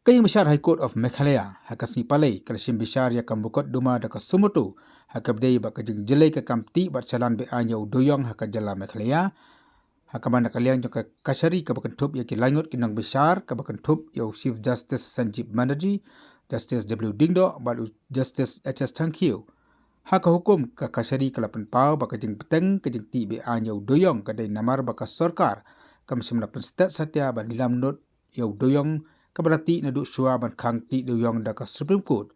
Kayang Besar High Court of Meghalaya hakasni palai kalashim besar ya kambukot duma da kasumutu hakabdei bakajing jelai ka kamti berjalan be anya udoyong hakajala Meghalaya hakaman kalian jong kasari ka bakentup ya kilangot kinang besar ka bakentup ya Chief Justice Sanjeev Banerjee, Justice W Dingdo balu Justice HS Tangkiew haka hukum ka kasari kalapan pau bakajing peteng kajing ti be anya udoyong kadai namar bakas sorkar kam simlapan stat satya ban nilam not ya udoyong kabarati na shua ban khang ti doyong da ka Supreme Court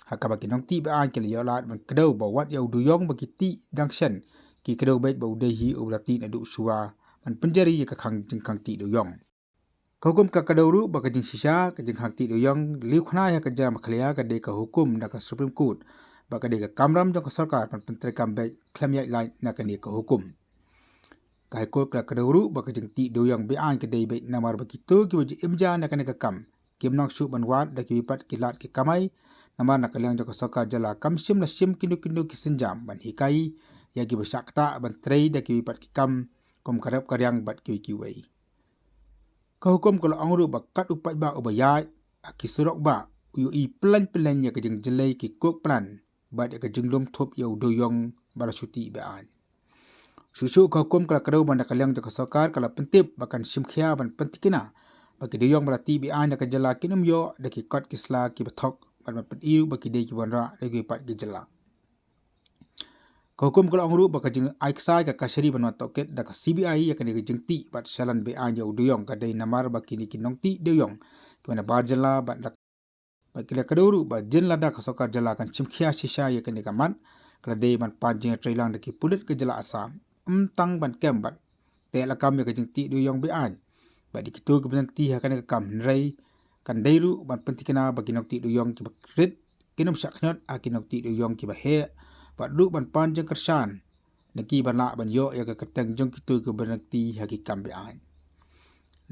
haka bagi nong ti ba an kele yolat ban kedau bawat ya doyong bagi ti dangshan ki kedau baik ba udehi ublati na shua ban penjari ya ka khang jing khang ti doyong ka hukum ka kedau ru ba ka jing sisa ka jing khang ti doyong liu khna ya ka ja Meghalaya ka de ka hukum da ka Supreme Court ba ka de ka kamram jong ka sarkar ban pentri kam baik klam ya lai na ka ni ka hukum High Court ka kadawru baka jeng ti doyang be an ke dei be namar begitu ki waji imja na ka kam kim nang su banwat da ki wipat kilat ki kamai namar na kalyang jaka sarkar jala kam sim na sim kindu ki senjam ban hikai ya ki besakta ban trei da ki wipat ki kam kom karap karyang bat ki wei ka hukum kalau angru bakat upat ba ubaya ki surok ba yu i plan ya ka jeng jelai ki kok plan bat ya ka jeng lom thop ya doyong barasuti be an Susu ka hukum kala kadau banda kalyang jaka sarkar kala pentip bahkan simkhia ban pentikina bagi doyong berarti bi an ka jala kinum yo da ki kot kisla ki bathok ban pediu bagi dei ki banra da ki pat ki jala ka hukum kala angru baka jing aiksa ka kasari ban toket da ka CBI ya kan ki jingti bat salan bi an yo doyong ka dei namar baki ni kinong ti doyong ki mana bar jala ban da bagi la kadau ba jin la da ka sarkar jala kan simkhia sisa ya kan ka man kala dei ban panjing trailang da ki pulit ke jala asam tang ban kem bat te la kam ya ka jing ti doyong be an ba di kitu ke ban ti ha kan ka kam rei kan deiru ban pentikina bagi nok ti doyong ki bakrit kinum sakhnot a kinok ti doyong ki ba he ba du ban pan jeng kersan neki ban la ban yo ya ka kateng jong kitu ke ban ti ha ki kam be an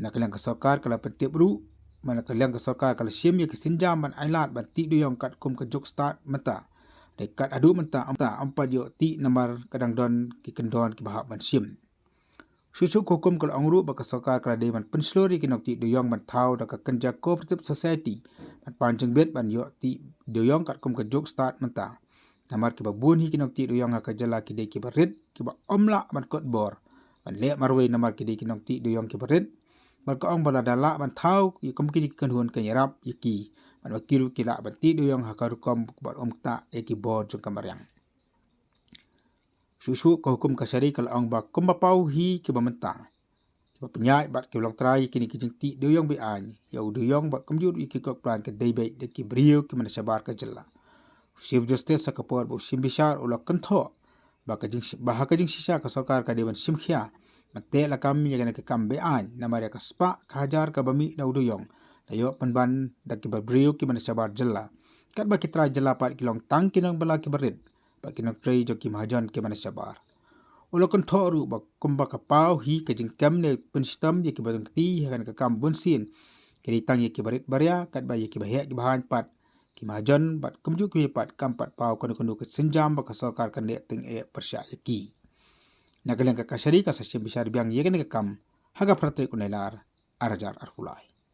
nak lang ka sarkar kala pentip ru mana kalyang ka sarkar kala sim ya ki sinjam ban ailat ban ti doyong kat kum ka jok start mata dekat adu menta ampat yo ti namar kadang don ki kendon ki bahab ban sim susu hukum kal angru baka sarkar kala de ban penslori ki nok ti doyong ban thau da ka kenja cooperative society ban panjeng bet ban yo ti doyong kat kum ka jok start menta namar ki babun hi ki nok ti doyong ka jala ki de ki barit ki ba omla ban kot bor ban le marwe namar ki de ki nok ti doyong ki barit ban ka ong bala dala ban thau ki kum ki kan huan kan yarap yaki ban wakilu kila ban ti doyong hakar kom bat omta eki bod jong kamaryang susu ka hukum kasari kal ong ba kumba pau hi ki bamenta ki ba penyai bat ki long trai kini ki jing ti doyong be an ya doyong bat komjur ki kok plan ke debe de ki brio ki man sabar ka jalla Chief Justice sakapor bo simbisar ula kentho ba ka jing bah ka jing sisa ka sarkar ka dewan simkhia mate la kam ya ka kam be an namar ka spa ka hajar ka bami na doyong ayo penban da ki brio ki man sabar jalla kat ba ki tra jalla pat ki long tang kinang bala ki barit ba ki nak trei jo ki mahajan ki man sabar ulo kon thoru ba kumba ka pau hi ka jing kam ne pun sistem ye ki badang ti kan ka kam bunsin ki tang ye ki barit barya kat ba ye ki bahya ki bahan pat ki mahajan bat kumju ki pat kam pat pau kon ke senjam ba ka sarkar kan de ting e persya ki nagalang ka kasari ka sa bisar biang ye kan ka kam haga pratre kunailar arajar arhulai